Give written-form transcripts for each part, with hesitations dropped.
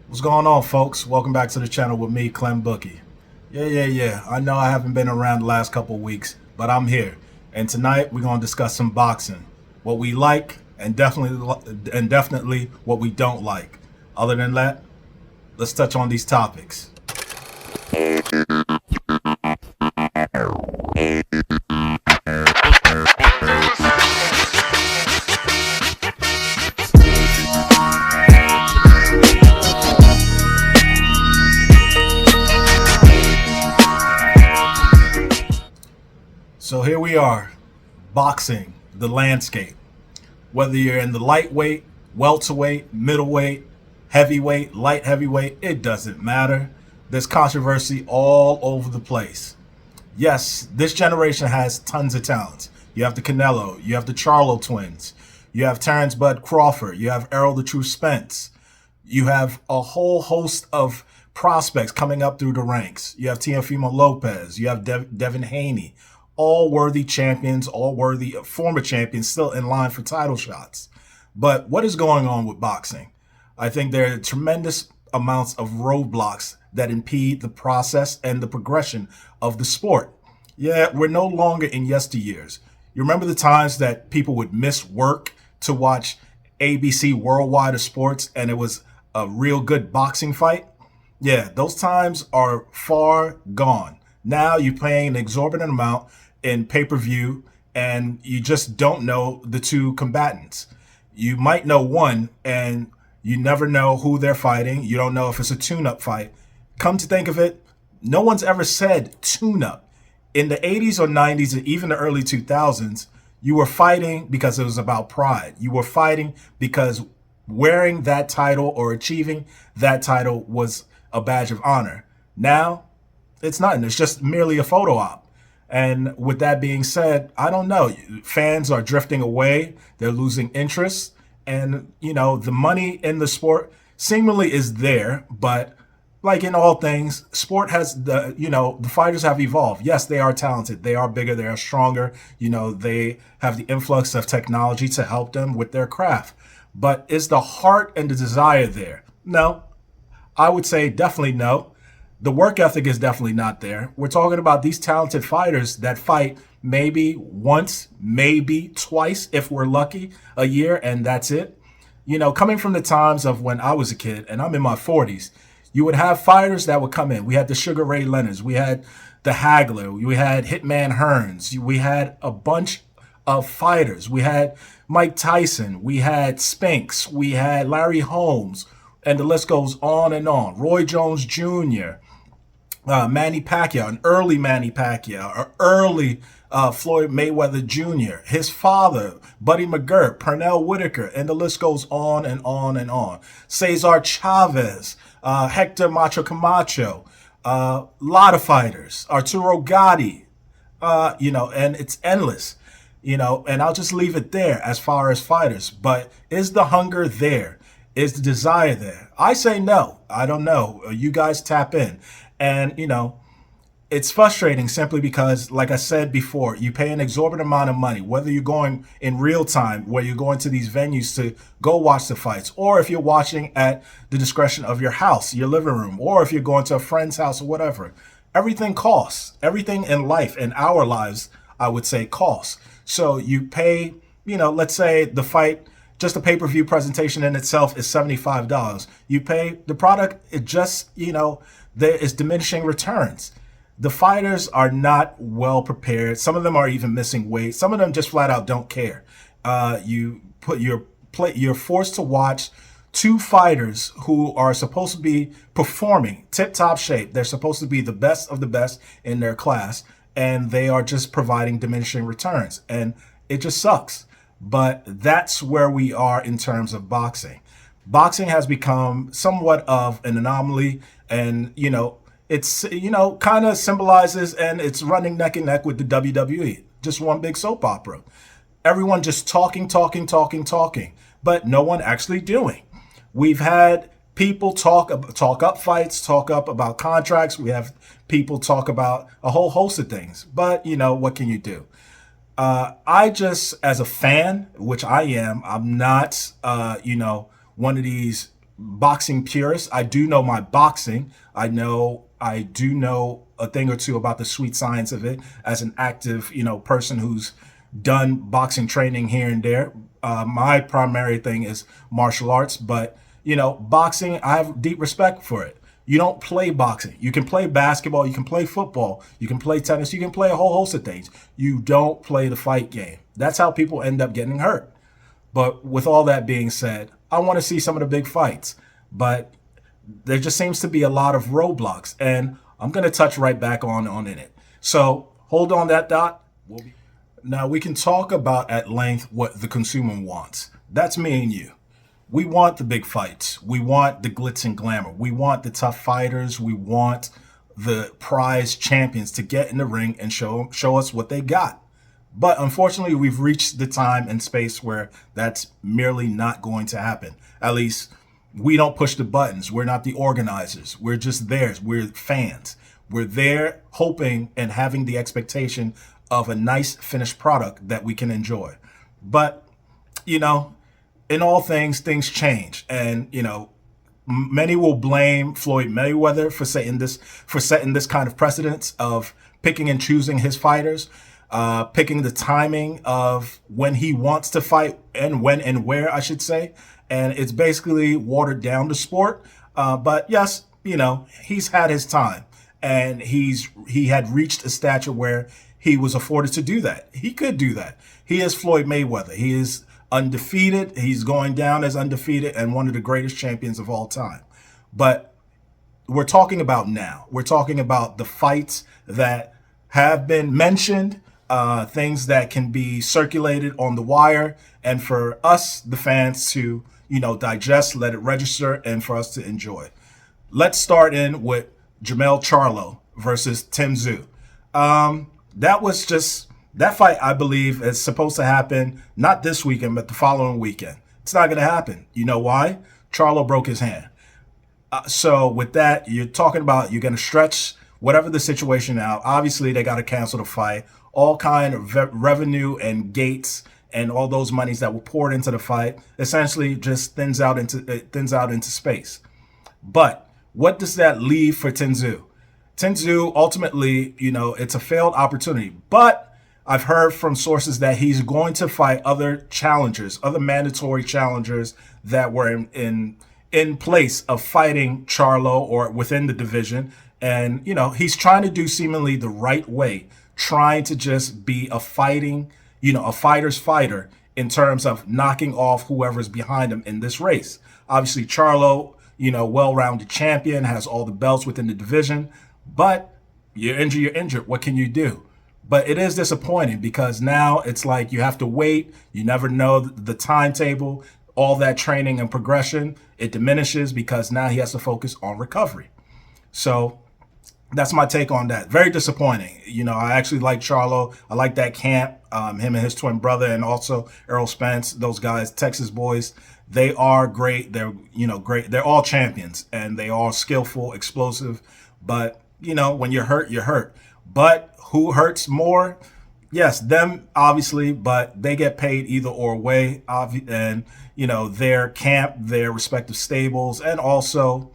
What's going on, folks? Welcome back to the channel with me, Clem Bookie. Yeah. I know I haven't been around the last couple of weeks, but I'm here. And tonight we're going to discuss some boxing, what we like, and definitely what we don't like. Other than that, let's touch on these topics. So here we are, boxing, the landscape. Whether you're in the lightweight, welterweight, middleweight, heavyweight, light heavyweight, it doesn't matter. There's controversy all over the place. Yes, this generation has tons of talents. You have the Canelo, you have the Charlo twins, you have Terrence Bud Crawford, you have Errol the True Spence, you have a whole host of prospects coming up through the ranks. You have Teofimo Lopez, you have Devin Haney, all worthy champions, all worthy former champions still in line for title shots. But what is going on with boxing? I think there are tremendous amounts of roadblocks that impede the process and the progression of the sport. Yeah, we're no longer in yesteryears. You remember the times that people would miss work to watch ABC Worldwide of Sports and it was a real good boxing fight? Yeah, those times are far gone. Now you're paying an exorbitant amount in pay-per-view and you just don't know the two combatants. You might know one and you never know who they're fighting. You don't know if it's a tune-up fight. Come to think of it, no one's ever said tune-up. In the 80s or 90s and even the early 2000s, you were fighting because it was about pride. You were fighting because wearing that title or achieving that title was a badge of honor. Now, it's nothing. It's just merely a photo op. And with that being said, I don't know. Fans are drifting away. They're losing interest. And, the money in the sport seemingly is there. But like in all things, sport has the fighters have evolved. Yes, they are talented. They are bigger. They are stronger. They have the influx of technology to help them with their craft. But is the heart and the desire there? No, I would say definitely no. The work ethic is definitely not there. We're talking about these talented fighters that fight maybe once, maybe twice, if we're lucky, a year, and that's it. Coming from the times of when I was a kid, and I'm in my 40s, you would have fighters that would come in. We had the Sugar Ray Leonards, we had the Hagler, we had Hitman Hearns, we had a bunch of fighters. We had Mike Tyson, we had Spinks, we had Larry Holmes, and the list goes on and on. Roy Jones Jr., Manny Pacquiao, an early Manny Pacquiao, an early Floyd Mayweather Jr., his father, Buddy McGirt, Pernell Whitaker, and the list goes on and on and on. Cesar Chavez, Hector Macho Camacho, a lot of fighters, Arturo Gatti, and it's endless, and I'll just leave it there as far as fighters. But is the hunger there? Is the desire there? I say no. I don't know. You guys tap in. And, it's frustrating simply because, like I said before, you pay an exorbitant amount of money, whether you're going in real time, where you're going to these venues to go watch the fights, or if you're watching at the discretion of your house, your living room, or if you're going to a friend's house or whatever. Everything costs. Everything in life, in our lives, I would say costs. So you pay, let's say the fight, just a pay-per-view presentation in itself is $75. You pay the product, it just, there is diminishing returns. The fighters are not well prepared. Some of them are even missing weight. Some of them just flat out don't care. You're forced to watch two fighters who are supposed to be performing tip-top shape. They're supposed to be the best of the best in their class, and they are just providing diminishing returns. And it just sucks. But that's where we are in terms of boxing. Boxing has become somewhat of an anomaly, and it's kind of symbolizes, and it's running neck and neck with the WWE. Just one big soap opera. Everyone just talking, but no one actually doing. We've had people talk up fights, talk up about contracts. We have people talk about a whole host of things. But what can you do? I just, as a fan, which I am, I'm not, one of these boxing purist. I do know my boxing. I do know a thing or two about the sweet science of it as an active, person who's done boxing training here and there. My primary thing is martial arts, but boxing, I have deep respect for it. You don't play boxing. You can play basketball, you can play football, you can play tennis, you can play a whole host of things. You don't play the fight game. That's how people end up getting hurt. But with all that being said, I want to see some of the big fights. But there just seems to be a lot of roadblocks, and I'm going to touch right back on in it. So hold on that dot. Now we can talk about at length what the consumer wants. That's me and you. We want the big fights. We want the glitz and glamour. We want the tough fighters. We want the prize champions to get in the ring and show us what they got. But unfortunately, we've reached the time and space where that's merely not going to happen. At least we don't push the buttons. We're not the organizers. We're just theirs. We're fans. We're there hoping and having the expectation of a nice finished product that we can enjoy. But, in all things change. And, many will blame Floyd Mayweather for setting this kind of precedence of picking and choosing his fighters. Picking the timing of when he wants to fight and when and where, I should say. And it's basically watered down the sport. But yes, he's had his time, and he had reached a stature where he was afforded to do that. He could do that. He is Floyd Mayweather. He is undefeated. He's going down as undefeated and one of the greatest champions of all time. But we're talking about now. We're talking about the fights that have been mentioned, things that can be circulated on the wire, and for us, the fans, to digest, let it register, and for us to enjoy. Let's start in with Jermell Charlo versus Tim Tszyu. That fight, I believe, is supposed to happen not this weekend, but the following weekend. It's not going to happen. You know why? Charlo broke his hand. So with that, you're talking about you're going to stretch whatever the situation out. Obviously, they got to cancel the fight. All kind of revenue and gates and all those monies that were poured into the fight essentially just thins out into space. But what does that leave for Tim Tszyu? Tim Tszyu, ultimately, it's a failed opportunity. But I've heard from sources that he's going to fight other challengers, other mandatory challengers that were in place of fighting Charlo or within the division. And, he's trying to do seemingly the right way, trying to just be a fighter's fighter in terms of knocking off whoever's behind him in this race. Obviously, Charlo, well-rounded champion, has all the belts within the division, but you're injured. What can you do? But it is disappointing because now it's like you have to wait. You never know the timetable, all that training and progression. It diminishes because now he has to focus on recovery. So that's my take on that. Very disappointing. I actually like Charlo. I like that camp, him and his twin brother, and also Errol Spence, those guys, Texas boys. They are great. They're, great. They're all champions, and they are skillful, explosive. But, when you're hurt, you're hurt. But who hurts more? Yes, them, obviously, but they get paid either or way. And, their camp, their respective stables, and also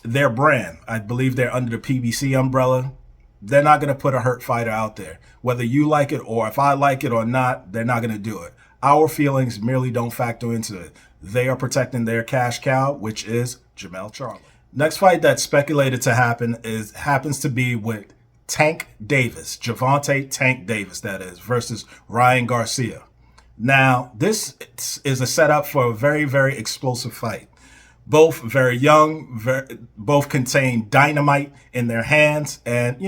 their brand. I believe they're under the PBC umbrella. They're not going to put a hurt fighter out there. Whether you like it or if I like it or not, they're not going to do it. Our feelings merely don't factor into it. They are protecting their cash cow, which is Jermell Charlo. Next fight that's speculated to happens to be with Tank Davis, Gervonta Tank Davis, that is, versus Ryan Garcia. Now, this is a setup for a very, very explosive fight. Both very young, both contain dynamite in their hands. And,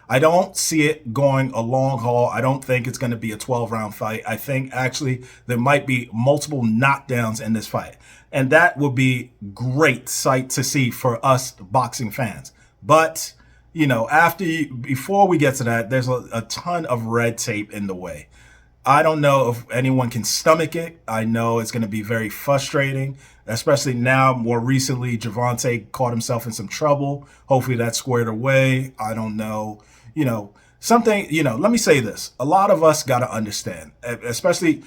I don't see it going a long haul. I don't think it's going to be a 12-round fight. I think actually there might be multiple knockdowns in this fight. And that would be great sight to see for us boxing fans. But, before we get to that, there's a ton of red tape in the way. I don't know if anyone can stomach it. I know it's going to be very frustrating, especially now. More recently, Gervonta caught himself in some trouble. Hopefully that's squared away. I don't know. Let me say this. A lot of us got to understand, especially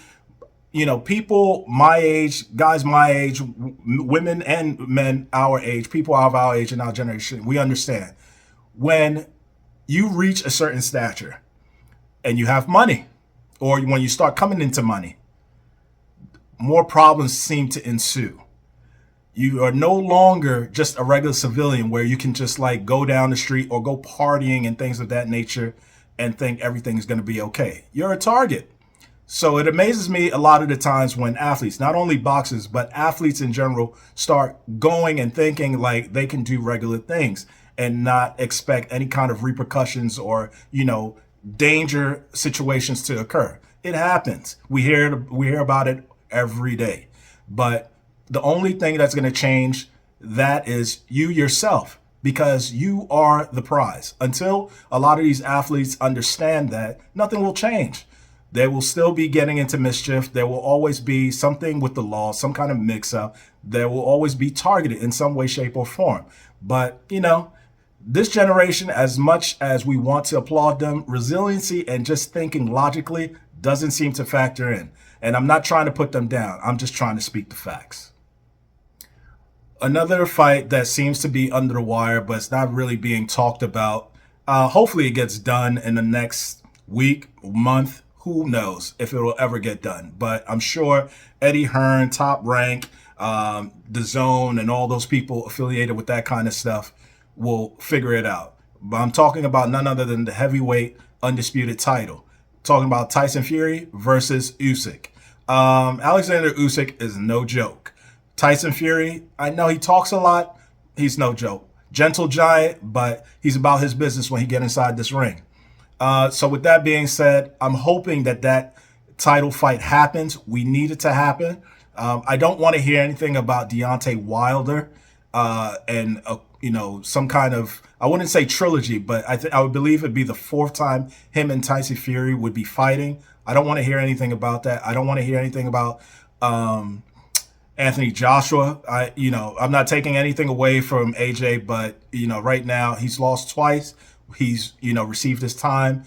people my age, guys my age, women and men our age, people of our age and our generation, we understand when you reach a certain stature and you have money, or when you start coming into money, more problems seem to ensue. You are no longer just a regular civilian where you can just like go down the street or go partying and things of that nature and think everything is going to be okay. You're a target. So it amazes me a lot of the times when athletes, not only boxers, but athletes in general, start going and thinking like they can do regular things and not expect any kind of repercussions or, danger situations to occur. It happens. We hear about it every day. But the only thing that's going to change that is you yourself, because you are the prize. Until a lot of these athletes understand that, nothing will change. They will still be getting into mischief. There will always be something with the law, some kind of mix up. There will always be targeted in some way, shape, or form. But, this generation, as much as we want to applaud them, resiliency and just thinking logically doesn't seem to factor in. And I'm not trying to put them down. I'm just trying to speak the facts. Another fight that seems to be under the wire, but it's not really being talked about. Hopefully it gets done in the next week, month. Who knows if it will ever get done. But I'm sure Eddie Hearn, Top Rank, The Zone, and all those people affiliated with that kind of stuff will figure it out. But I'm talking about none other than the heavyweight undisputed title. Talking about Tyson Fury versus Usyk. Alexander Usyk is no joke. Tyson Fury, I know he talks a lot. He's no joke. Gentle giant, but he's about his business when he get inside this ring. So with that being said, I'm hoping that title fight happens. We need it to happen. I don't want to hear anything about Deontay Wilder and some kind of, I wouldn't say trilogy, but I would believe it'd be the fourth time him and Tyson Fury would be fighting. I don't want to hear anything about that. I don't want to hear anything about Anthony Joshua. I'm not taking anything away from AJ, but right now he's lost twice. He's received his time.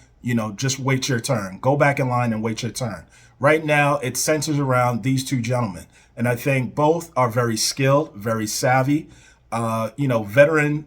Just wait your turn. Go back in line and wait your turn. Right now it centers around these two gentlemen, and I think both are very skilled, very savvy. Veteran-sided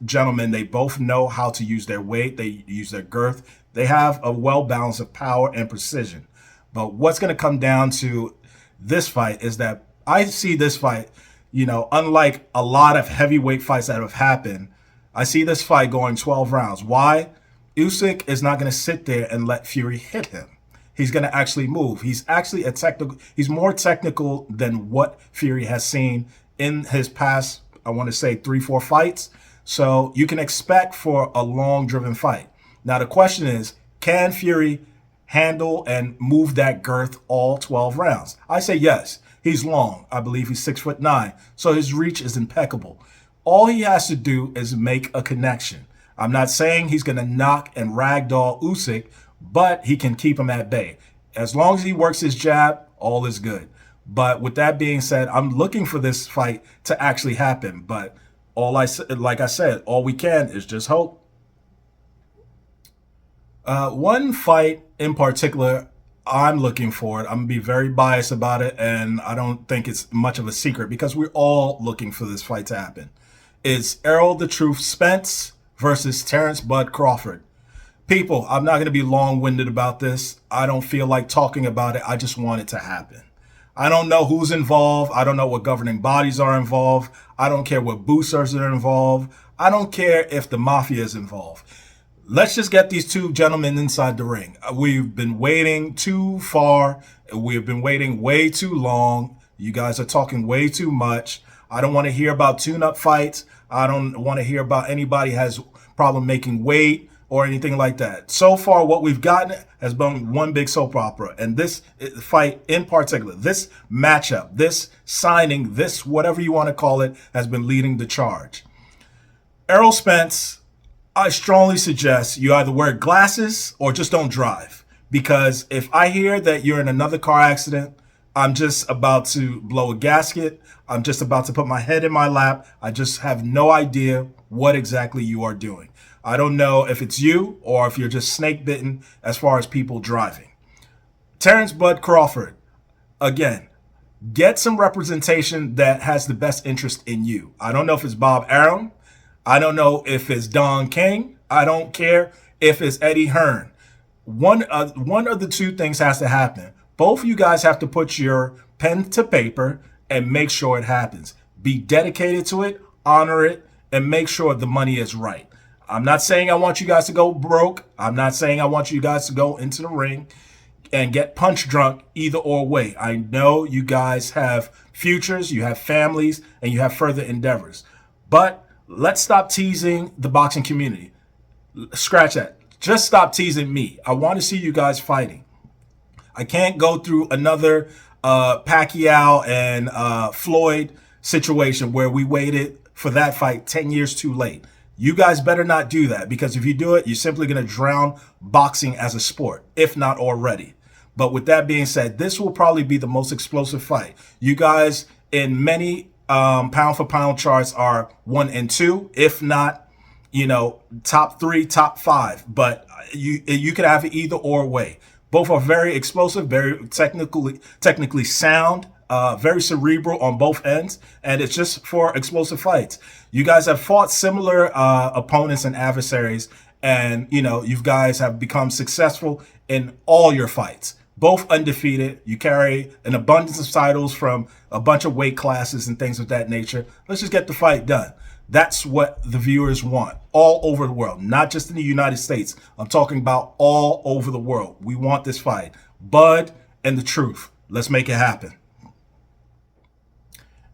gentlemen. They both know how to use their weight. They use their girth. They have a well balance of power and precision. But what's going to come down to this fight is that I see this fight, unlike a lot of heavyweight fights that have happened, I see this fight going 12 rounds. Why? Usyk is not going to sit there and let Fury hit him. He's going to actually move. He's actually he's more technical than what Fury has seen in his past, I want to say 3-4 fights. So you can expect for a long driven fight. Now the question is, can Fury handle and move that girth all 12 rounds? I say yes. He's long. I believe he's 6'9", so his reach is impeccable. All he has to do is make a connection. I'm not saying he's going to knock and ragdoll Usyk, but he can keep him at bay. As long as he works his jab, all is good. But with that being said, I'm looking for this fight to actually happen. But like I said, all we can is just hope. One fight in particular I'm looking for it. I'm going to be very biased about it, and I don't think it's much of a secret because we're all looking for this fight to happen. It's Errol the Truth Spence versus Terrence Bud Crawford. People, I'm not going to be long-winded about this. I don't feel like talking about it. I just want it to happen. I don't know who's involved. I don't know what governing bodies are involved. I don't care what boosters are involved. I don't care if the mafia is involved. Let's just get these two gentlemen inside the ring. We've been waiting too far. We've been waiting way too long. You guys are talking way too much. I don't want to hear about tune-up fights. I don't want to hear about anybody has problem making weight or anything like that. So far, what we've gotten has been one big soap opera. And this fight in particular, this matchup, this signing, this whatever you want to call it, has been leading the charge. Errol Spence, I strongly suggest you either wear glasses or just don't drive. Because if I hear that you're in another car accident, I'm just about to blow a gasket. I'm just about to put my head in my lap. I just have no idea what exactly you are doing. I don't know if it's you or if you're just snake bitten as far as people driving. Terrence Bud Crawford, again, get some representation that has the best interest in you. I don't know if it's Bob Arum. I don't know if it's Don King. I don't care if it's Eddie Hearn. One of the two things has to happen. Both of you guys have to put your pen to paper and make sure it happens. Be dedicated to it, honor it, and make sure the money is right. I'm not saying I want you guys to go broke. I'm not saying I want you guys to go into the ring and get punch drunk either or way. I know you guys have futures, you have families, and you have further endeavors. But let's stop teasing the boxing community. Scratch that. Just stop teasing me. I want to see you guys fighting. I can't go through another Pacquiao and Floyd situation where we waited for that fight 10 years too late. You guys better not do that, because if you do it, you're simply going to drown boxing as a sport, if not already. But with that being said, this will probably be the most explosive fight. You guys in many pound for pound charts are 1 and 2, if not, top 3, top 5. But you could have it either or way. Both are very explosive, very technically sound, very cerebral on both ends, and it's just for explosive fights. You guys have fought similar opponents and adversaries, and you guys have become successful in all your fights. Both undefeated. You carry an abundance of titles from a bunch of weight classes and things of that nature. Let's just get the fight done. That's what the viewers want all over the world, not just in the United States. I'm talking about all over the world. We want this fight. Bud and the truth. Let's make it happen.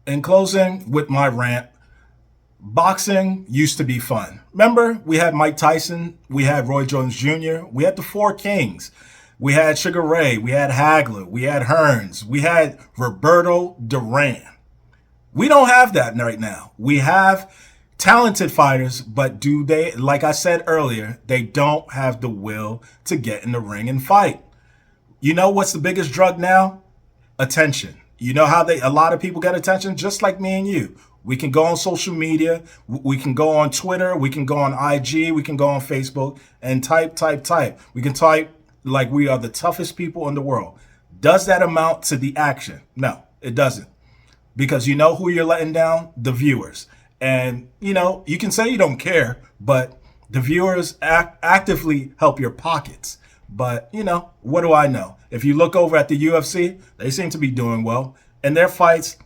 In closing with my rant, boxing used to be fun. Remember, we had Mike Tyson, we had Roy Jones Jr., we had the Four Kings. We had Sugar Ray, we had Hagler, we had Hearns, we had Roberto Duran. We don't have that right now. We have talented fighters, but do they, like I said earlier, they don't have the will to get in the ring and fight. You know what's the biggest drug now? Attention. You know how a lot of people get attention? Just like me and you. We can go on social media, we can go on Twitter, we can go on IG, we can go on Facebook and type. We can type like we are the toughest people in the world. Does that amount to the action? No, it doesn't. Because you know who you're letting down? The viewers. And, you can say you don't care, but the viewers actively help your pockets. But, what do I know? If you look over at the UFC, they seem to be doing well. And their fights,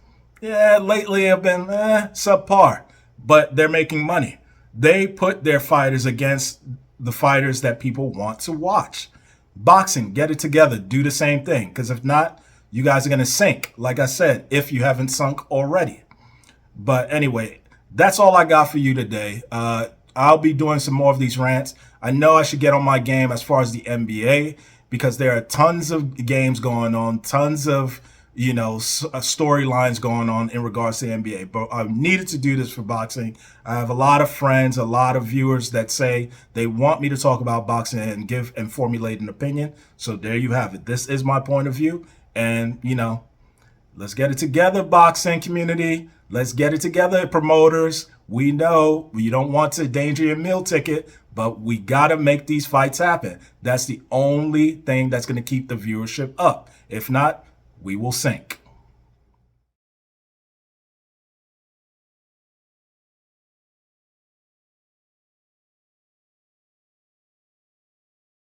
lately have been subpar. But they're making money. They put their fighters against the fighters that people want to watch. Boxing, get it together. Do the same thing. Because if not, you guys are going to sink, like I said, if you haven't sunk already. But anyway, that's all I got for you today. I'll be doing some more of these rants. I know I should get on my game as far as the NBA, because there are tons of games going on, tons of, storylines going on in regards to the NBA. But I needed to do this for boxing. I have a lot of friends, a lot of viewers that say they want me to talk about boxing and give and formulate an opinion. So there you have it. This is my point of view. And, let's get it together, boxing community. Let's get it together, promoters. We know you don't want to endanger your meal ticket, but we got to make these fights happen. That's the only thing that's going to keep the viewership up. If not, we will sink.